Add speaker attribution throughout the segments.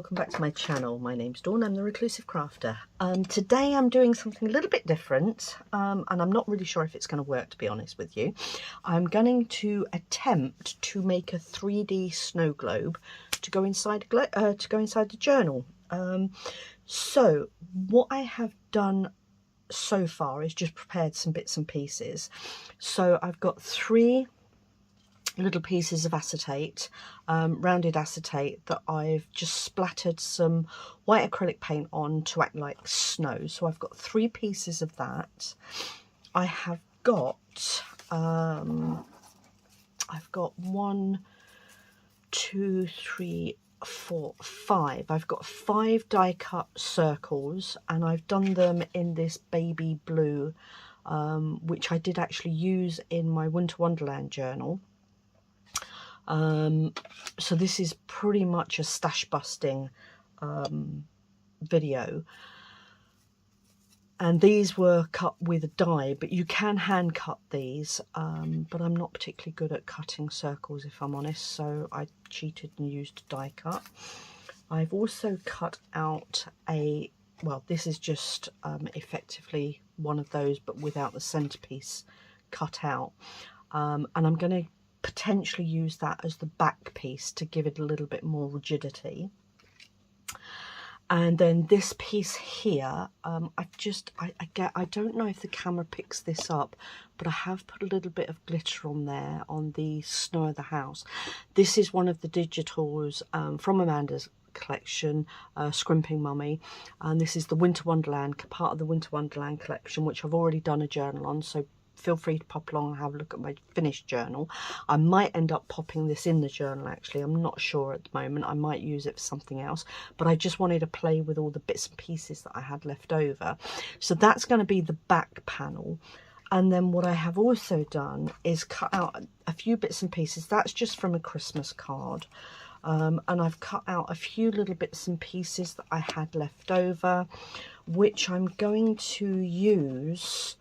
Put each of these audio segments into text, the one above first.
Speaker 1: welcome back to my channel. My name's Dawn, I'm the Reclusive Crafter. Today I'm doing something a little bit different, and I'm not really sure if it's going to work, to be honest with you. I'm going to attempt to make a 3D snow globe to go inside the journal. So what I have done so far is just prepared some bits and pieces. So I've got 3 little pieces of acetate, rounded acetate, that I've just splattered some white acrylic paint on to act like snow. So I've got 3 pieces of that. I have got I've got 1, 2, 3, 4, 5. I've got 5 die cut circles, and I've done them in this baby blue, which I did actually use in my Winter Wonderland journal. So this is pretty much a stash busting video, and these were cut with a die, but you can hand cut these, but I'm not particularly good at cutting circles, if I'm honest, so I cheated and used a die cut. I've also cut out well, this is just effectively one of those, but without the centerpiece cut out, and I'm going to potentially use that as the back piece to give it a little bit more rigidity. And then this piece here, I don't know if the camera picks this up, but I have put a little bit of glitter on there on the snow of the house. This is one of the digitals from Amanda's collection, Scrimping Mummy, and this is the Winter Wonderland, part of the Winter Wonderland collection, which I've already done a journal on, so feel free to pop along and have a look at my finished journal. I might end up popping this in the journal, actually. I'm not sure at the moment. I might use it for something else, but I just wanted to play with all the bits and pieces that I had left over. So that's going to be the back panel. And then what I have also done is cut out a few bits and pieces. That's just from a Christmas card. And I've cut out a few little bits and pieces that I had left over, which I'm going to use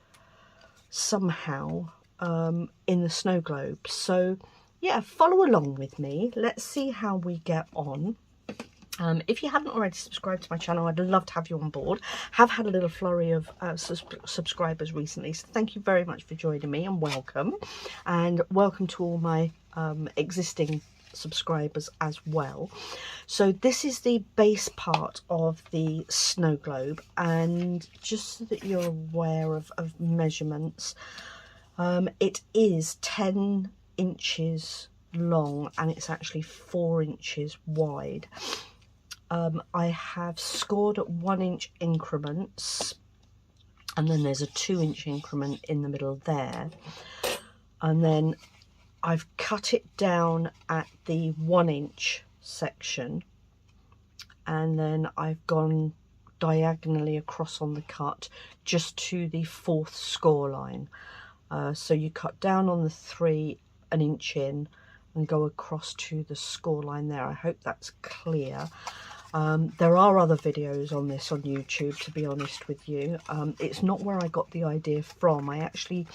Speaker 1: somehow in the snow globe. So yeah, follow along with me. Let's see how we get on. If you haven't already subscribed to my channel, I'd love to have you on board. Have had a little flurry of subscribers recently, so thank you very much for joining me, and welcome to all my existing subscribers as well. So this is the base part of the snow globe, and just so that you're aware of measurements, it is 10 inches long and it's actually 4 inches wide. I have scored at 1 inch increments, and then there's a 2 inch increment in the middle there, and then I've cut it down at the 1 inch section, and then I've gone diagonally across on the cut just to the 4th score line. So you cut down on the 3 an inch in and go across to the score line there. I hope that's clear. There are other videos on this on YouTube, to be honest with you. It's not where I got the idea from. I actually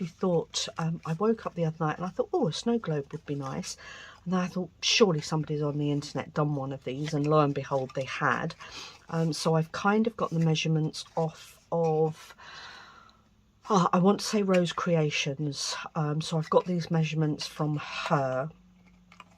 Speaker 1: thought, I woke up the other night and I thought, oh, a snow globe would be nice. And then I thought, surely somebody's on the internet done one of these, and lo and behold, they had. So I've kind of got the measurements off of, I want to say Rose Creations. So I've got these measurements from her.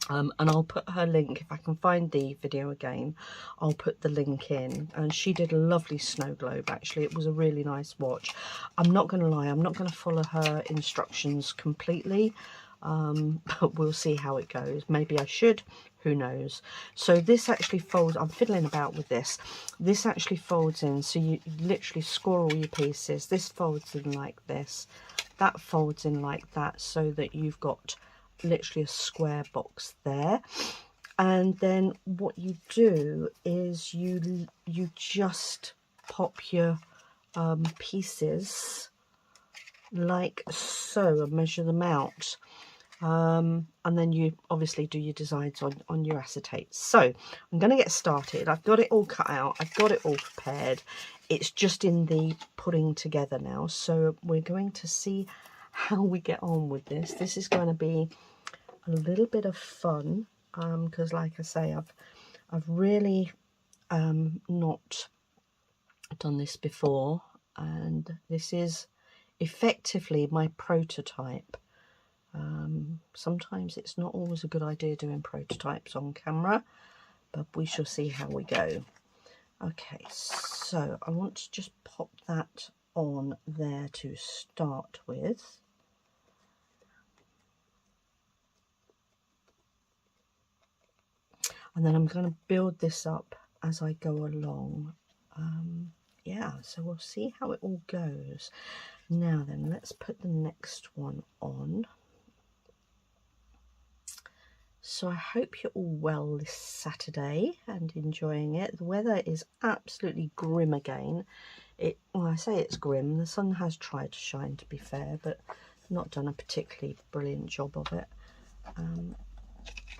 Speaker 1: And I'll put her link, if I can find the video again, I'll put the link in. And she did a lovely snow globe, actually. It was a really nice watch. I'm not going to lie, I'm not going to follow her instructions completely, but we'll see how it goes. Maybe I should, who knows. So this actually folds, I'm fiddling about with this. This actually folds in, so you literally score all your pieces. This folds in like this, that folds in like that, so that you've got literally a square box there. And then what you do is you just pop your pieces like so and measure them out, and then you obviously do your designs on your acetate. So I'm going to get started. I've got it all cut out, I've got it all prepared. It's just in the putting together now, so we're going to see how we get on with this. This is going to be a little bit of fun, because like I say, I've really not done this before, and this is effectively my prototype. Sometimes it's not always a good idea doing prototypes on camera, but we shall see how we go. Okay, so I want to just pop that on there to start with. And then I'm going to build this up as I go along. Yeah, so we'll see how it all goes. Now then, let's put the next one on. So I hope you're all well this Saturday and enjoying it. The weather is absolutely grim again. Well, I say it's grim. The sun has tried to shine, to be fair, but not done a particularly brilliant job of it.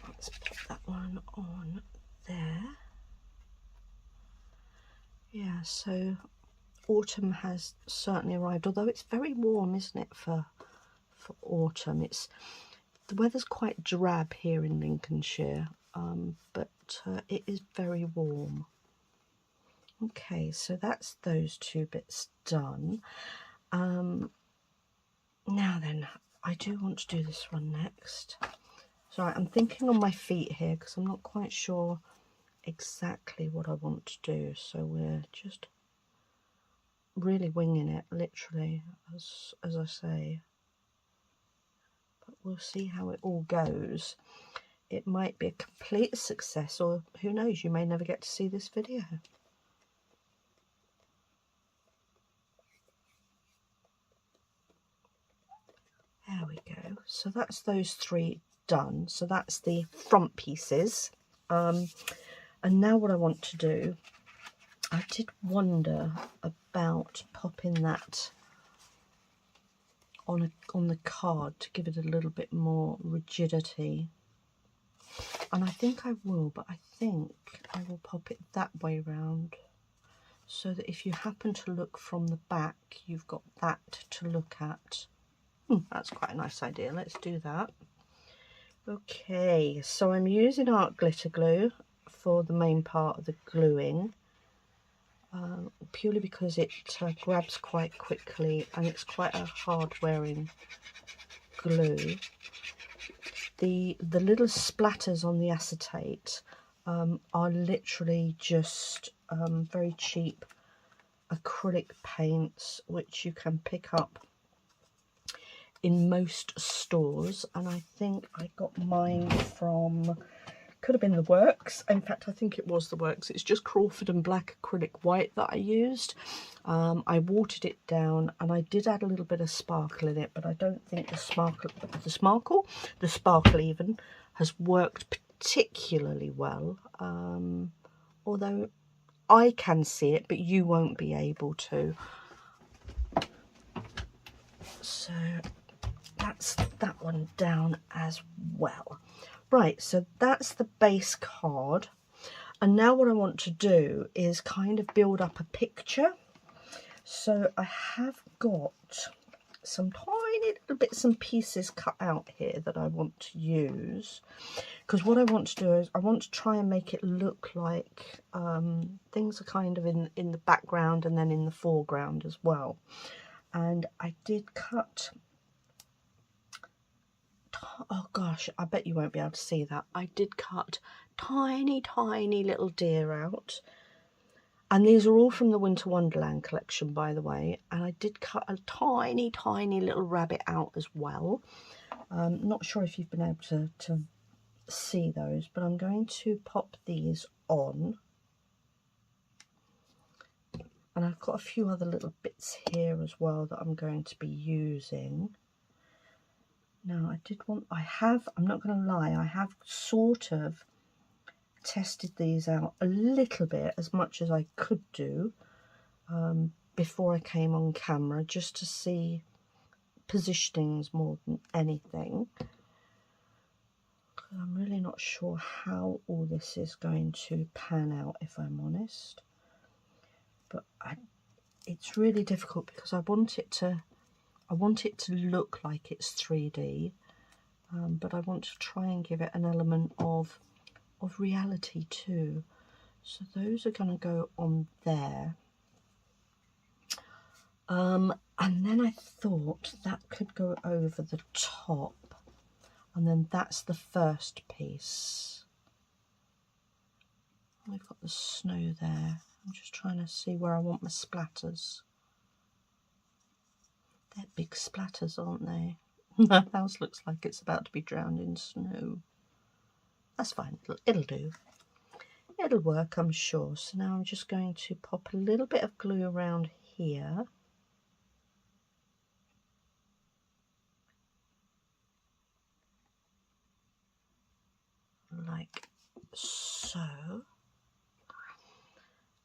Speaker 1: Let's put that one on there. Yeah, so autumn has certainly arrived, although it's very warm, isn't it, for autumn? The weather's quite drab here in Lincolnshire, but it is very warm. Okay, so that's those two bits done. Now then, I do want to do this one next. So I'm thinking on my feet here because I'm not quite sure exactly what I want to do. So we're just really winging it, literally, as I say. But we'll see how it all goes. It might be a complete success, or who knows, you may never get to see this video. There we go. So that's those three done. So that's the front pieces. And now what I want to do, I did wonder about popping that on the card to give it a little bit more rigidity. And I think I will, but I think I will pop it that way round so that if you happen to look from the back, you've got that to look at. That's quite a nice idea. Let's do that. Okay, so I'm using art glitter glue for the main part of the gluing, purely because it grabs quite quickly and it's quite a hard wearing glue. The little splatters on the acetate are literally just very cheap acrylic paints which you can pick up in most stores, and I think I got mine from, could have been the Works. In fact, I think it was the Works. It's just Crawford and black acrylic white that I used. I watered it down and I did add a little bit of sparkle in it, but I don't think the sparkle even has worked particularly well. Although I can see it, but you won't be able to. So that's that one down as well. Right, so that's the base card. And now what I want to do is kind of build up a picture. So I have got some tiny little bits and pieces cut out here that I want to use. Because what I want to do is I want to try and make it look like things are kind of in the background and then in the foreground as well. And I did cut, oh gosh, I bet you won't be able to see that. I did cut tiny little deer out, and these are all from the Winter Wonderland collection, by the way. And I did cut a tiny little rabbit out as well. Not sure if you've been able to see those, but I'm going to pop these on. And I've got a few other little bits here as well that I'm going to be using. Now, I'm not going to lie, I have sort of tested these out a little bit, as much as I could do, before I came on camera, just to see positionings more than anything. I'm really not sure how all this is going to pan out, if I'm honest. But it's really difficult because I want it to look like it's 3D, but I want to try and give it an element of of reality too. So those are going to go on there. And then I thought that could go over the top, and then that's the first piece. We've got the snow there. I'm just trying to see where I want my splatters. They're big splatters, aren't they? The house looks like it's about to be drowned in snow. That's fine, it'll do. It'll work, I'm sure. So now I'm just going to pop a little bit of glue around here. Like so.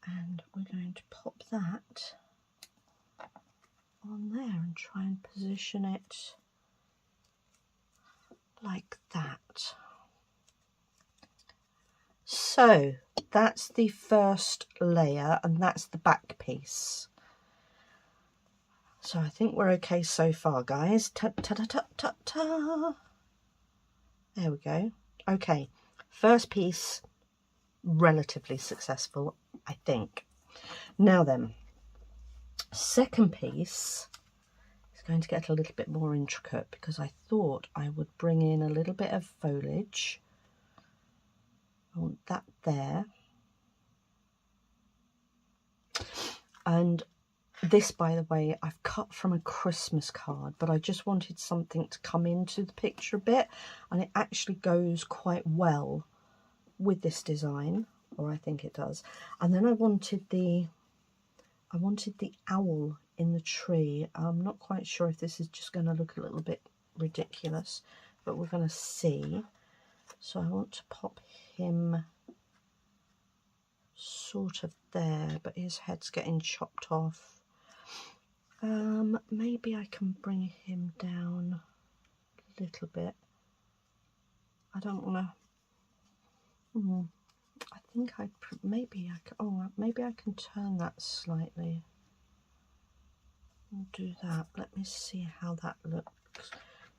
Speaker 1: And we're going to pop that on there and try and position it like that. So that's the first layer, and that's the back piece. So I think we're okay so far, guys. Ta-ta-ta-ta-ta-ta. There we go. Okay, first piece, relatively successful, I think. Now then, second piece is going to get a little bit more intricate, because I thought I would bring in a little bit of foliage. I want that there. And this, by the way, I've cut from a Christmas card, but I just wanted something to come into the picture a bit, and it actually goes quite well with this design, or I think it does. And then I wanted the owl in the tree. I'm not quite sure if this is just going to look a little bit ridiculous, but we're going to see. So I want to pop him sort of there, but his head's getting chopped off. Maybe I can bring him down a little bit. I don't want to. I think maybe I can turn that slightly. I'll do that. Let me see how that looks.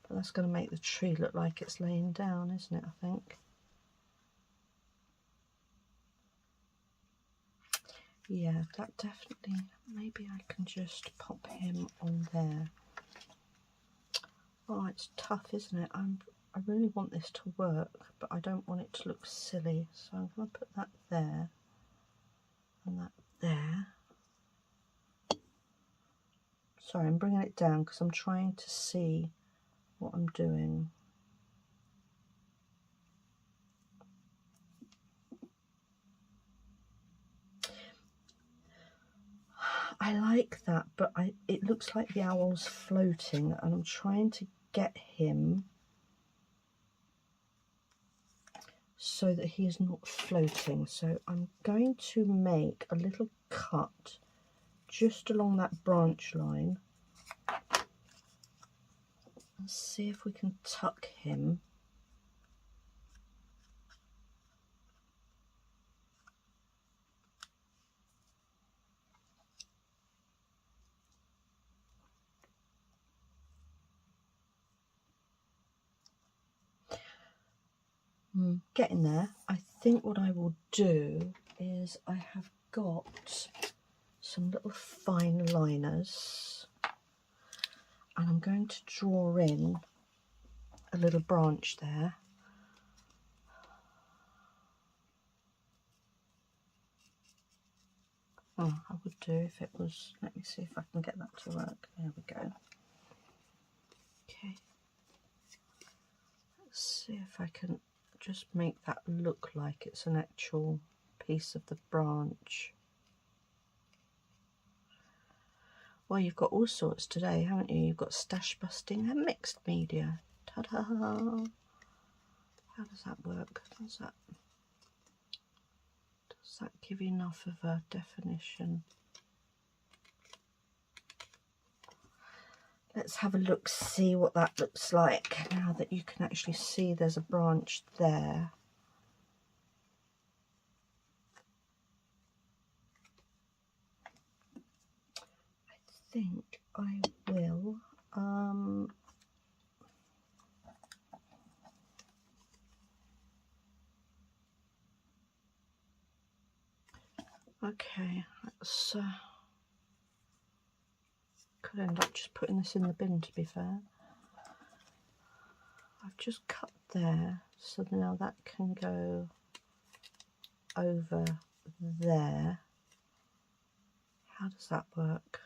Speaker 1: But that's going to make the tree look like it's laying down, isn't it? I think. Yeah, that definitely. Maybe I can just pop him on there. Oh, it's tough, isn't it? I really want this to work, but I don't want it to look silly. So I'm going to put that there and that there. Sorry, I'm bringing it down because I'm trying to see what I'm doing. I like that, but it looks like the owl's floating, and I'm trying to get him so that he is not floating. So I'm going to make a little cut just along that branch line and see if we can tuck him. Getting there. I think what I will do is I have got some little fine liners, and I'm going to draw in a little branch there. Oh, I would do if it was, let me see if I can get that to work. There we go. Okay. Let's see if I can just make that look like it's an actual piece of the branch. Well, you've got all sorts today, haven't you? You've got stash busting and mixed media. Ta-da! How does that work? Does that give you enough of a definition? Let's have a look, see what that looks like now that you can actually see there's a branch there. I think I will So could end up just putting this in the bin, to be fair. I've just cut there, so now that can go over there. How does that work?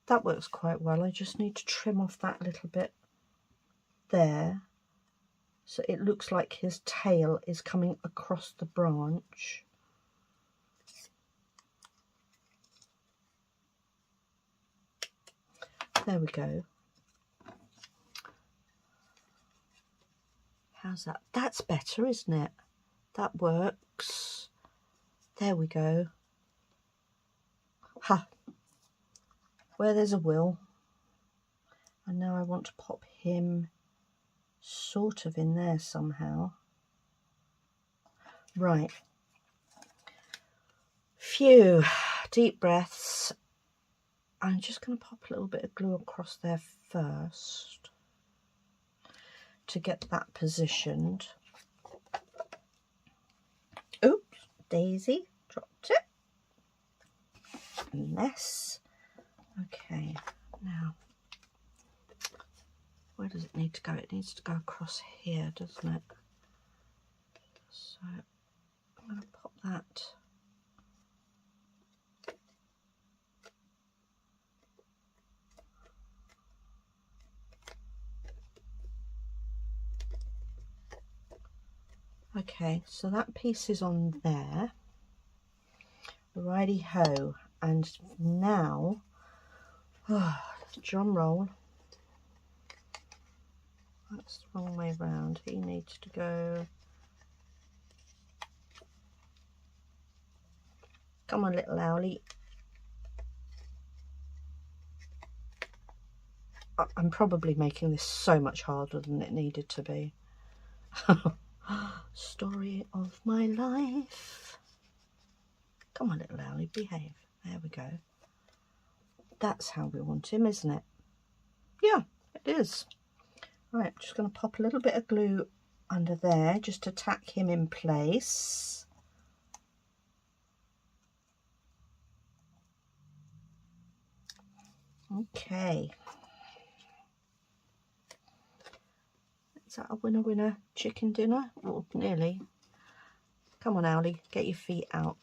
Speaker 1: That works quite well. I just need to trim off that little bit there, so it looks like his tail is coming across the branch. There we go. How's that? That's better, isn't it? That works. There we go. Ha! Where there's a will. And now I want to pop him sort of in there somehow. Right. Phew. Deep breaths. I'm just going to pop a little bit of glue across there first to get that positioned. Oops, Daisy, dropped it. Mess. Okay, now, where does it need to go? It needs to go across here, doesn't it? So I'm going to pop that. Okay, so that piece is on there. Righty ho, and now, drum roll. That's the wrong way round. He needs to go. Come on, little owlie. I'm probably making this so much harder than it needed to be. Story of my life. Come on, little owlie, behave. There we go. That's how we want him, isn't it? Yeah, it is. Right, I'm just going to pop a little bit of glue under there just to tack him in place. Okay. Is that a winner chicken dinner? Oh, nearly. Come on, Owlie, get your feet out.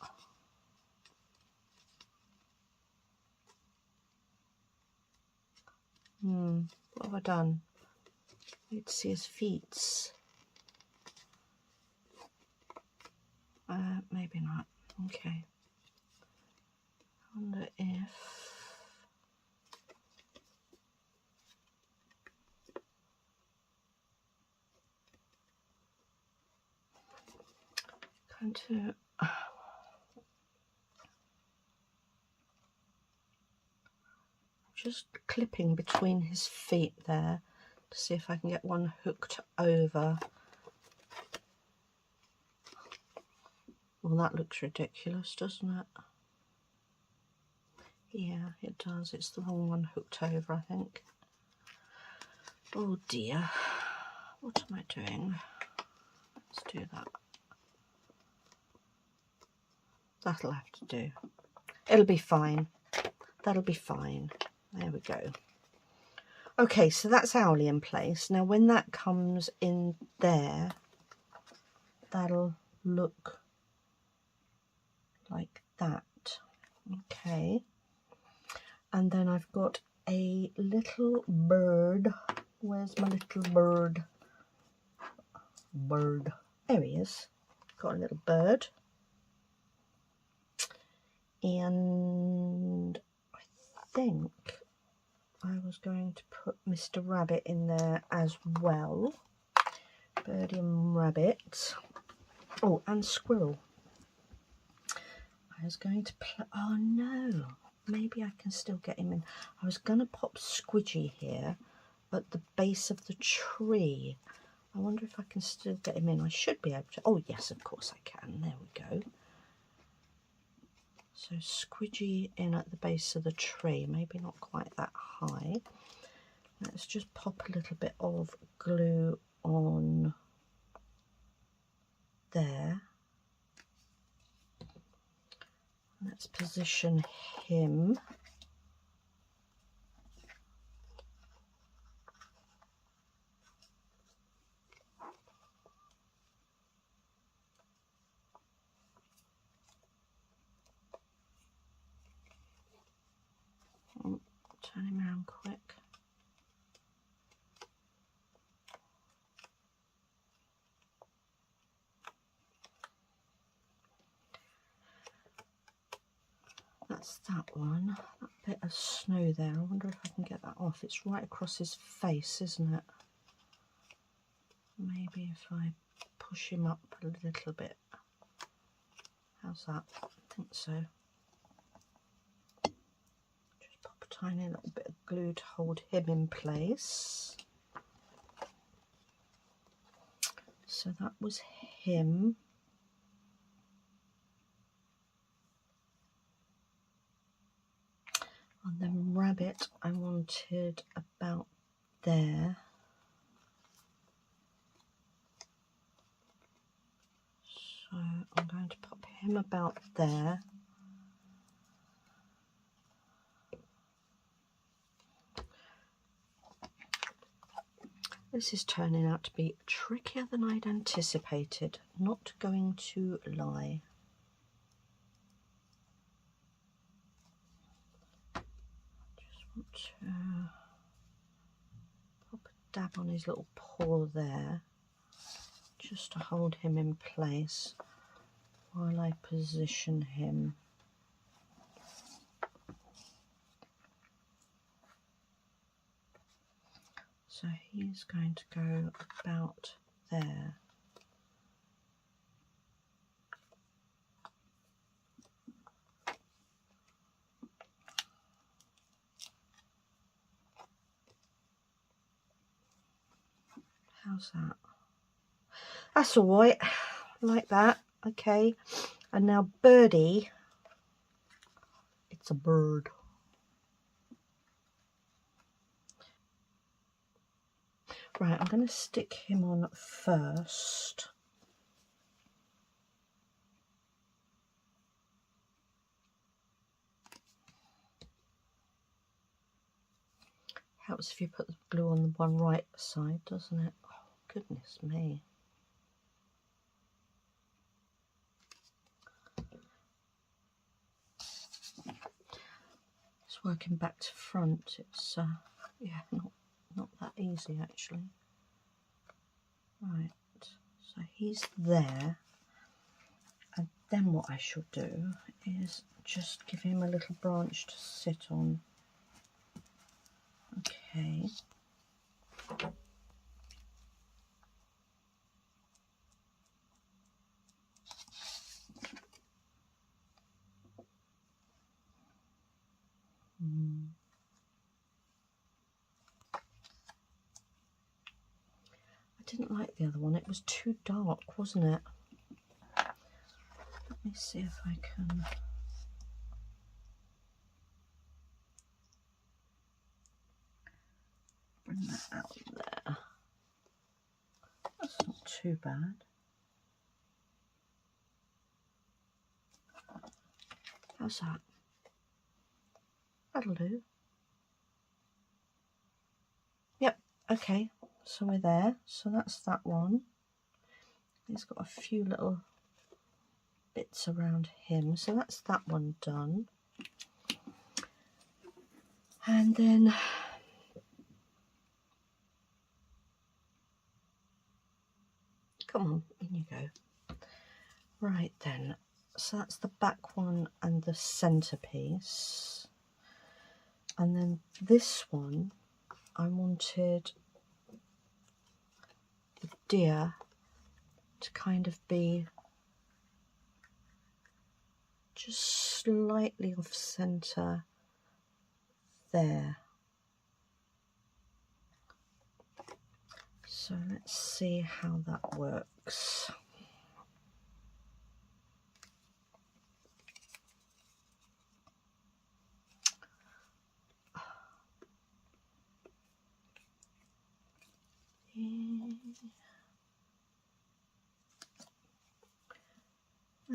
Speaker 1: What have I done? Need to see his feet. Maybe not. Okay. I wonder if... Going to... Just clipping between his feet there to see if I can get one hooked over. Well, that looks ridiculous, doesn't it? Yeah, it does. It's the wrong one hooked over, I think. Oh dear. What am I doing? Let's do that. That'll have to do. It'll be fine. That'll be fine. There we go. Okay, so that's Owlie in place. Now when that comes in there, that'll look like that. Okay. And then I've got a little bird. Where's my little bird? Bird. There he is. Got a little bird. And I think I was going to put Mr. Rabbit in there as well. Birdie and Rabbit. Oh, and Squirrel. I was going to oh no, maybe I can still get him in. I was going to pop Squidgy here at the base of the tree. I wonder if I can still get him in. I should be able to. Oh yes, of course I can. There we go. So Squidgy in at the base of the tree, maybe not quite that high. Let's just pop a little bit of glue on there. Let's position him. Oh, turn him around quick. That's that one. That bit of snow there. I wonder if I can get that off. It's right across his face, isn't it? Maybe if I push him up a little bit. How's that? I think so. Just pop a tiny little bit of glue to hold him in place. So that was him. And then rabbit I wanted about there. So I'm going to pop him about there. This is turning out to be trickier than I'd anticipated, not going to lie. Just want to pop a dab on his little paw there, just to hold him in place while I position him. So he's going to go about there. How's that? That's all right, like that. Okay, and now Birdie, it's a bird. Right, I'm going to stick him on first. Helps if you put the glue on the one right side, doesn't it? Oh, goodness me. It's working back to front. It's yeah, not that easy actually. Right, so he's there, and then what I should do is just give him a little branch to sit on. Okay. I didn't like the other one, it was too dark, wasn't it? Let me see if I can bring that out there. That's not too bad. How's that? That'll do. Yep, okay, so we're there. So that's that one. He's got a few little bits around him, so that's that one done. And then come on, in you go. Right then, so that's the back one and the centerpiece. And then this one, I wanted the deer to kind of be just slightly off center there. So let's see how that works.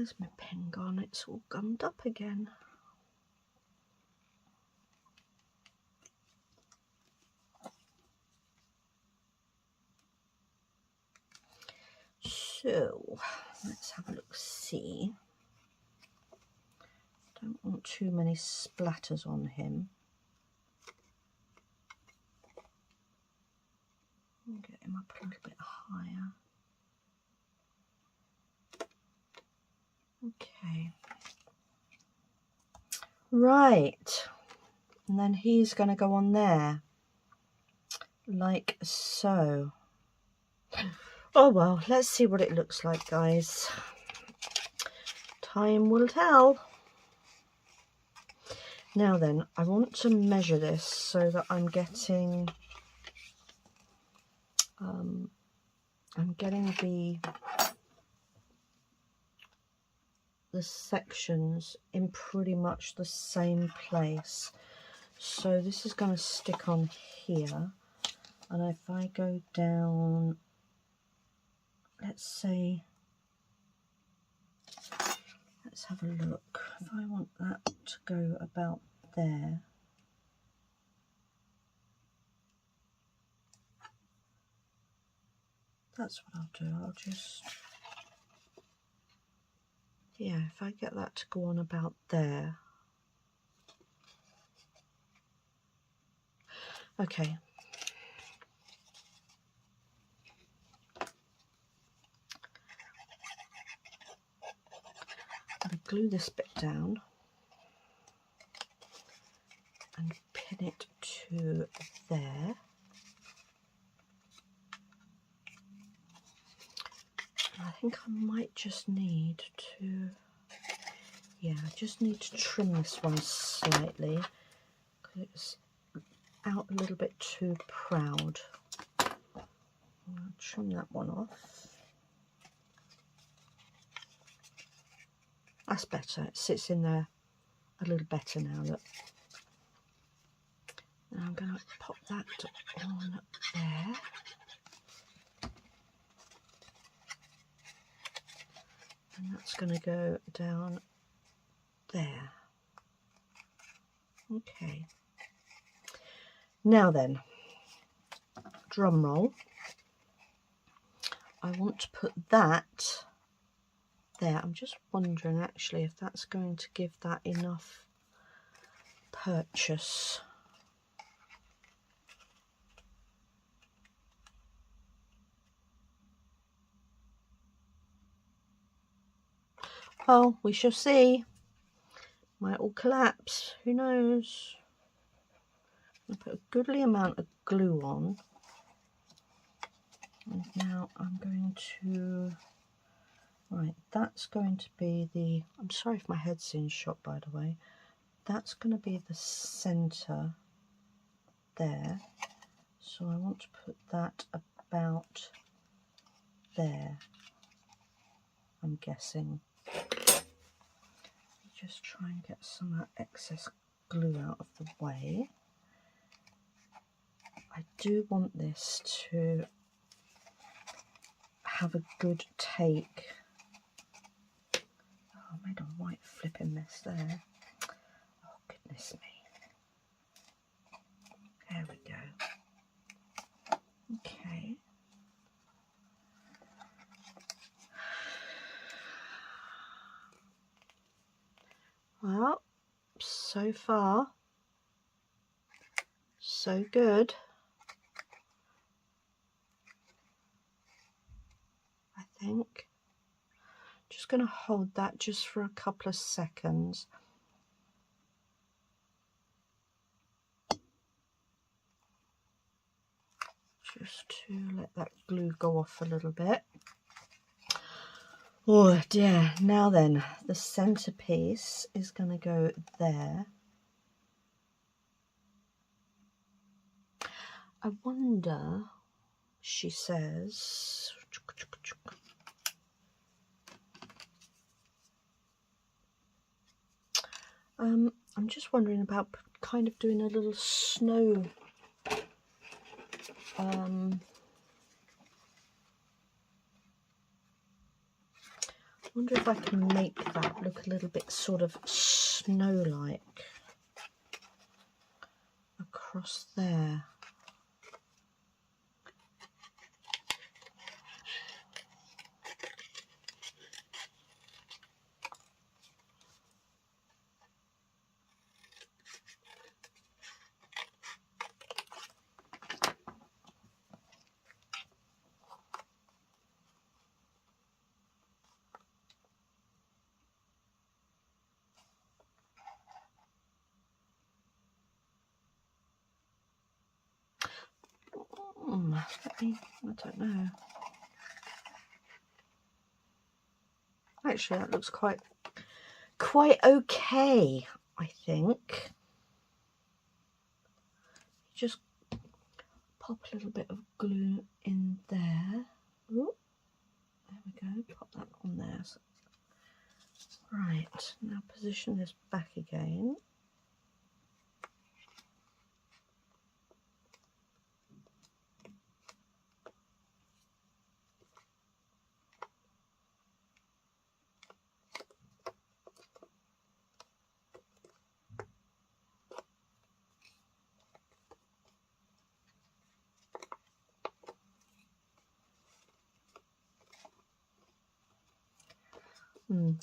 Speaker 1: Where's my pen gone? It's all gummed up again. So let's have a look, see. Don't want too many splatters on him. Get him up a little bit higher. Okay. Right. And then he's going to go on there. Like so. Oh well, let's see what it looks like, guys. Time will tell. Now then, I want to measure this so that I'm getting the sections in pretty much the same place. So this is going to stick on here, and if I go down, let's say, let's have a look. If I want that to go about there, that's what I'll do. I'll just, yeah, if I get that to go on about there. Okay. I'm going to glue this bit down and pin it to there. I think I might just need to, yeah, I just need to trim this one slightly because it's out a little bit too proud. I'll trim that one off. That's better. It sits in there a little better now. Look. Now I'm going to pop that on there. And that's going to go down there. Okay. Now then, drum roll. I want to put that there. I'm just wondering actually if that's going to give that enough purchase. Well, we shall see. Might all collapse. Who knows? I'm going to put a goodly amount of glue on. And now I'm going to... Right, that's going to be the... I'm sorry if my head's in shot, by the way. That's going to be the centre there. So I want to put that about there, I'm guessing. Just try and get some of that excess glue out of the way. I do want this to have a good take. Oh, I made a white flipping mess there. Oh, goodness me. There we go. Okay. Well, so far, so good. I think. Just going to hold that just for a couple of seconds. Just to let that glue go off a little bit. Oh dear, now then, the centerpiece is going to go there. I wonder, she says, I'm just wondering about kind of doing a little snow wonder if I can make that look a little bit sort of snow-like across there. I don't know. Actually, that looks quite okay, I think. Just pop a little bit of glue in there. Ooh, there we go. Pop that on there. Right, now position this back again.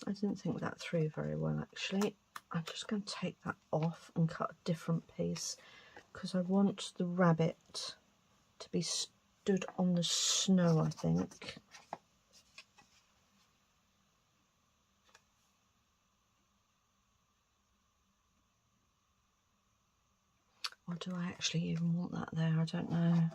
Speaker 1: I didn't think that through very well, actually. I'm just going to take that off and cut a different piece because I want the rabbit to be stood on the snow, I think. Or do I actually even want that there? I don't know.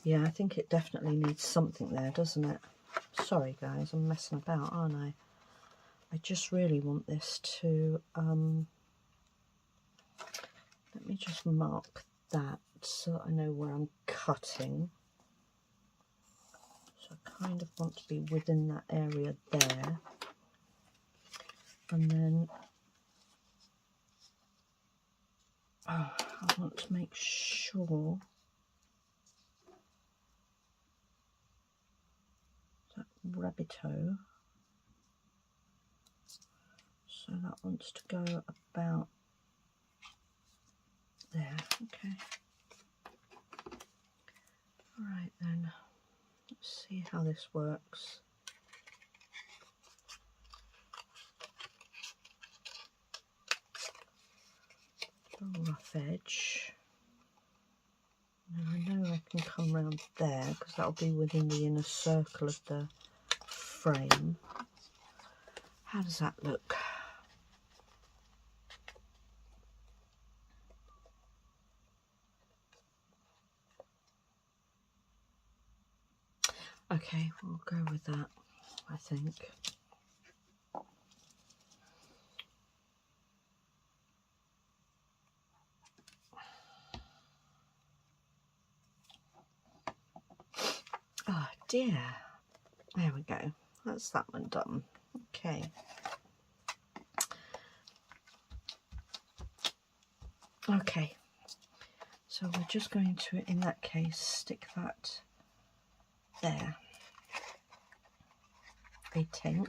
Speaker 1: Yeah, I think it definitely needs something there, doesn't it? Sorry guys, I'm messing about, aren't I? I just really want this to, let me just mark that so that I know where I'm cutting. So I kind of want to be within that area there. And then, I want to make sure that rabbito, so that wants to go about there. Okay. Right then, let's see how this works. A rough edge. Now I know I can come round there because that'll be within the inner circle of the frame. How does that look? Okay, we'll go with that, I think. Oh dear. There we go. That's that one done. Okay. Okay. So we're just going to, in that case, stick that there. A tink.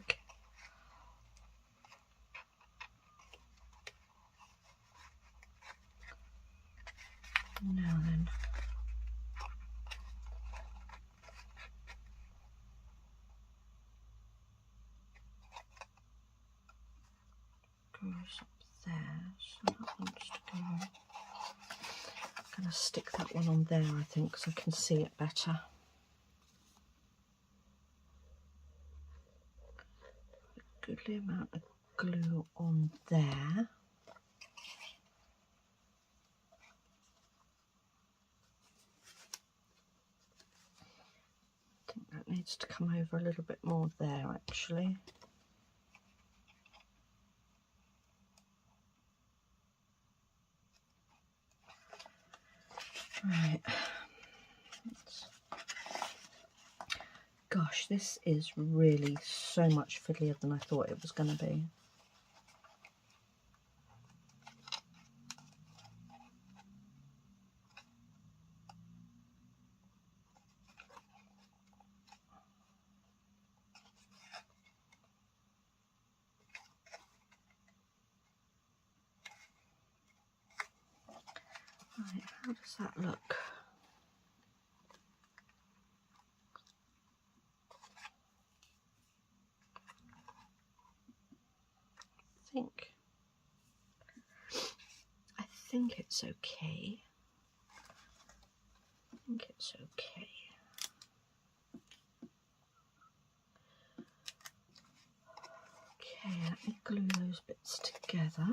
Speaker 1: Now then. Goes up there, so that wants to go. I'm going to stick that one on there, I think, because I can see it better. A goodly amount of glue on there. I think that needs to come over a little bit more there, actually. Right. Gosh, this is really so much fiddlier than I thought it was going to be. How does that look? I think it's okay. I think it's okay. Okay, let me glue those bits together.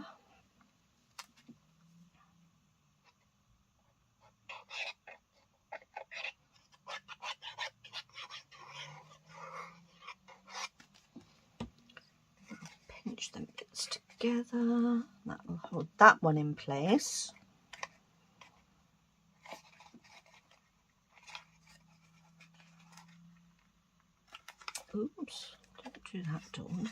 Speaker 1: Pinch them bits together. That will hold that one in place. Oops, don't do that, Dawn.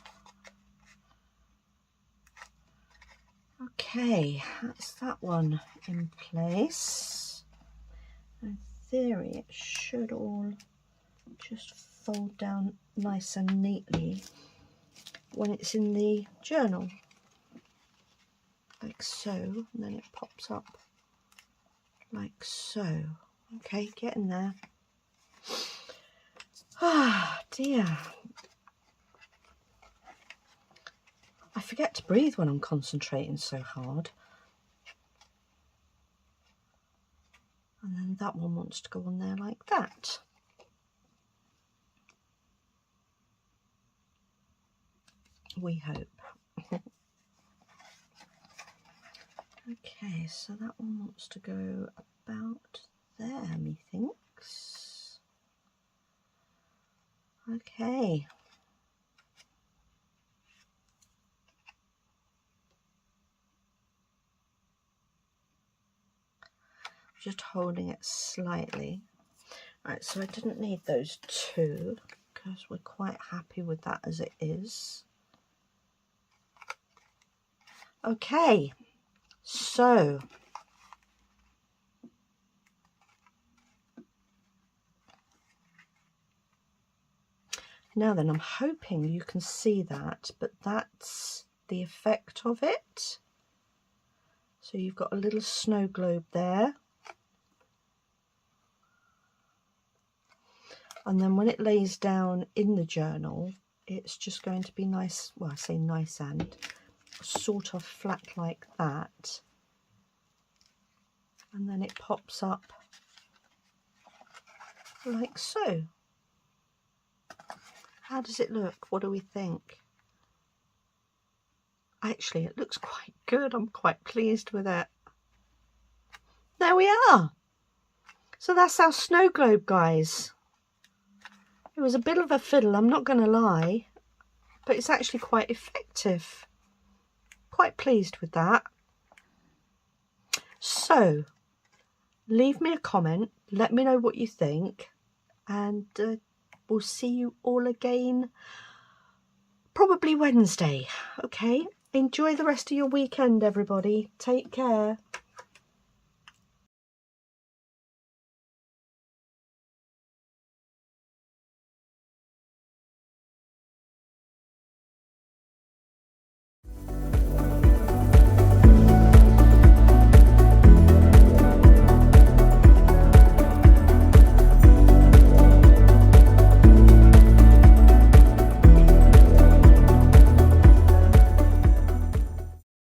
Speaker 1: Okay, that's that one in place. In theory, it should all just fold down nice and neatly when it's in the journal, like so, and then it pops up like so. Okay, get in there. Ah, dear. I forget to breathe when I'm concentrating so hard. And then that one wants to go on there like that. We hope. Okay, so that one wants to go about there, methinks. Okay. Just holding it slightly. Right, so I didn't need those two because we're quite happy with that as it is. Okay, so now then, I'm hoping you can see that, but that's the effect of it. So you've got a little snow globe there. And then when it lays down in the journal, it's just going to be nice, well, I say nice and sort of flat like that. And then it pops up like so. How does it look? What do we think? Actually, it looks quite good. I'm quite pleased with it. There we are. So that's our snow globe, guys. It was a bit of a fiddle, I'm not going to lie, but it's actually quite effective. Quite pleased with that. So, leave me a comment, let me know what you think, and we'll see you all again probably Wednesday. Okay, enjoy the rest of your weekend, everybody. Take care.